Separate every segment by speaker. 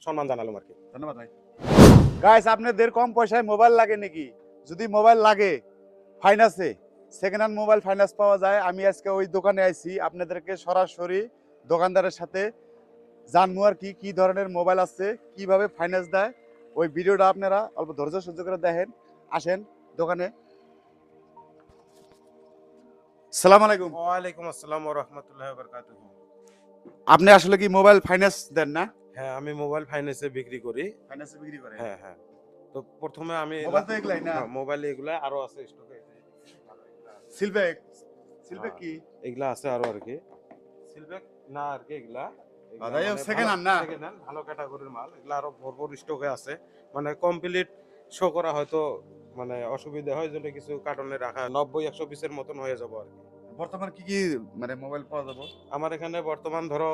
Speaker 1: সম্মান জানালাম আর কি।
Speaker 2: ধন্যবাদ ভাই। গাইস, আপনাদের কম পয়সায় মোবাইল লাগে নাকি? যদি মোবাইল লাগে ফাইন্যান্সে, সেকেন্ড হ্যান্ড মোবাইল ফাইন্যান্স পাওয়া যায়। আমি আজকে ওই দোকানে আইছি, আপনাদেরকে সরাসরি দোকানদারের সাথে জানবো আর কি কি ধরনের মোবাইল আছে, কিভাবে ফাইন্যান্স দেয়। ওই ভিডিওটা আপনারা অল্প ধৈর্য সহ্য করে দেখেন। আসেন দোকানে। সালাম আলাইকুম।
Speaker 1: ওয়ালাইকুম আসসালাম ওয়া রাহমাতুল্লাহি ওয়া বারাকাতুহু।
Speaker 2: আপনি আসলে কি মোবাইল ফাইন্যান্স দেন না?
Speaker 1: হ্যাঁ, আমি মোবাইল ফাইন্যান্সে বিক্রি করি।
Speaker 2: ফাইন্যান্সে বিক্রি করেন?
Speaker 1: হ্যাঁ, হ্যাঁ। তো প্রথমে আমি
Speaker 2: মোবাইল তো এগুলাই না?
Speaker 1: হ্যাঁ, মোবাইল এগুলা আরো আছে স্টকে।
Speaker 2: সিলব্যাক, সিলব্যাক কি?
Speaker 1: এগুলা আছে আরো আর কি। সিলভেক না আর কি এগুলা।
Speaker 2: দাদা এই সেকেন্ড হ্যান্ড না?
Speaker 1: সেকেন্ড হ্যান্ড ভালো ক্যাটাগরির মাল। এগুলা আরো ভরপুর স্টকে আছে। মানে কমপ্লিট শো করা হয়তো মানে অসুবিধা হয় যদি কিছু কার্টনে রাখা 90-100 পিসের মতন হয়ে যাবে আর কি।
Speaker 2: বর্তমানে কি কি মানে মোবাইল পাওয়া যাবে?
Speaker 1: আমার এখানে বর্তমান ধরো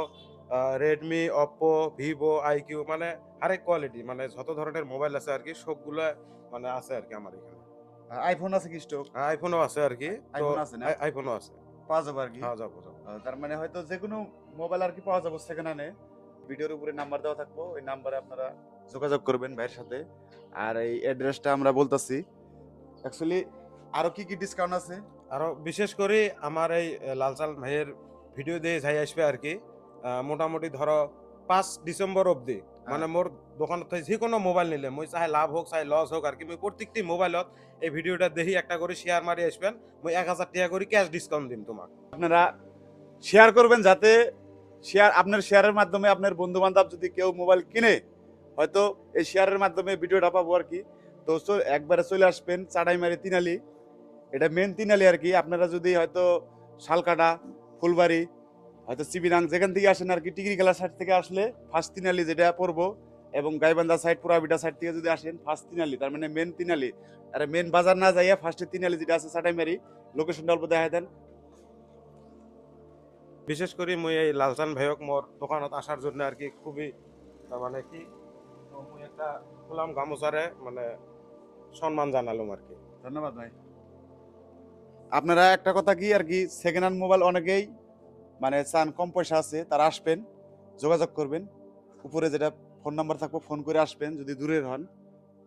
Speaker 1: Redmi, Oppo, Vivo, iQOO মানে আরেক কোয়ালিটি মানে যত ধরনের মোবাইল আছে আর কি সবগুলা মানে আছে আর কি আমার এখানে।
Speaker 2: আইফোন আছে কি স্টক?
Speaker 1: আইফোনও আছে আর কি। তো
Speaker 2: আইফোন আছে না?
Speaker 1: আইফোনও আছে।
Speaker 2: পাওয়া যাবে আর কি?
Speaker 1: হ্যাঁ, যাবো।
Speaker 2: তার মানে হয়তো যে কোনো মোবাইল আর কি পাওয়া যাবে সেকেন্ড হ্যান্ডে। ভিডিওর উপরে নাম্বার দেওয়া থাকবো, ওই নাম্বারে আপনারা যোগাযোগ করবেন ভাইয়ের সাথে। আর এই অ্যাড্রেসটা আমরা বলতাছি। অ্যাকচুয়ালি আরো কি কি ডিসকাউন্ট আছে?
Speaker 1: আরো বিশেষ করে আমার এই লালচাল ভাইয়ের ভিডিও দিয়ে যাই আসবে আর কি। মোটামুটি ধরো 5 ডিসেম্বর অবধি মানে মোর দোকানত থেকে যে কোনো মোবাইল নিলে মই চাহে লাভ হোক চাহে লস হোক আর কি মই প্রত্যেকটি মোবাইলত এই ভিডিওটা দেখি একটা করে শেয়ার মারি আসবেন। মই 1000 টাকা করে ক্যাশ ডিসকাউন্ট দিম তোমাক।
Speaker 2: আপনারা শেয়ার করবেন যাতে আপনার শেয়ারের মাধ্যমে আপনার বন্ধু বান্ধব যদি কেউ মোবাইল কিনে হয়তো এই শেয়ারের মাধ্যমে ভিডিওটা পাবো আর কি। তো একবারে চলে আসবেন চাড়াইমারি তিনালি, এটা মেন তিনালি আর কি। আপনারা যদি হয়তো শালকাটা, ফুলবাড়ি, হয়তো চিবিরাং যেখান থেকে আসেন আর কি, টিগরি খেলার সাইড থেকে আসলে ফার্স্ট তিনালি যেটা পড়বো, এবং গাইবান্ধা সাইড পুরাবিটা সাইড থেকে যদি আসেন ফার্স্ট তিনালি, তার মানে মেন তিনালি। আর মেন বাজার না যাইয়া ফার্স্টে তিনালি যেটা আছে চাটাইমারি, লোকেশনটা অল্প দেখা দেন।
Speaker 1: বিশেষ করে মই এই লালচান ভাইয়ক মোর দোকানত আসার জন্য আর কি খুবই মানে কি তো মই একটা গোলাম গামোচারে মানে সম্মান জানালাম আর কি।
Speaker 2: ধন্যবাদ ভাই। আপনারা একটা কথা কি আর কি, সেকেন্ড হ্যান্ড মোবাইল অনেকেই মানে চান, কম পয়সা আছে তারা আসবেন, যোগাযোগ করবেন। উপরে যেটা ফোন নাম্বার থাকবো ফোন করে আসবেন। যদি দূরের হন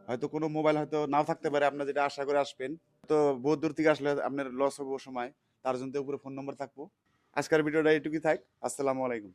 Speaker 2: হয়তো কোনো মোবাইল হয়তো নাও থাকতে পারে, আপনার যেটা আশা করে আসবেন। তো বহু দূর থেকে আসলে আপনার লস হবো সময়, তার জন্য উপরে ফোন নাম্বার থাকবো। আজকের ভিডিওটা এইটুকুই থাক। আসসালামু আলাইকুম।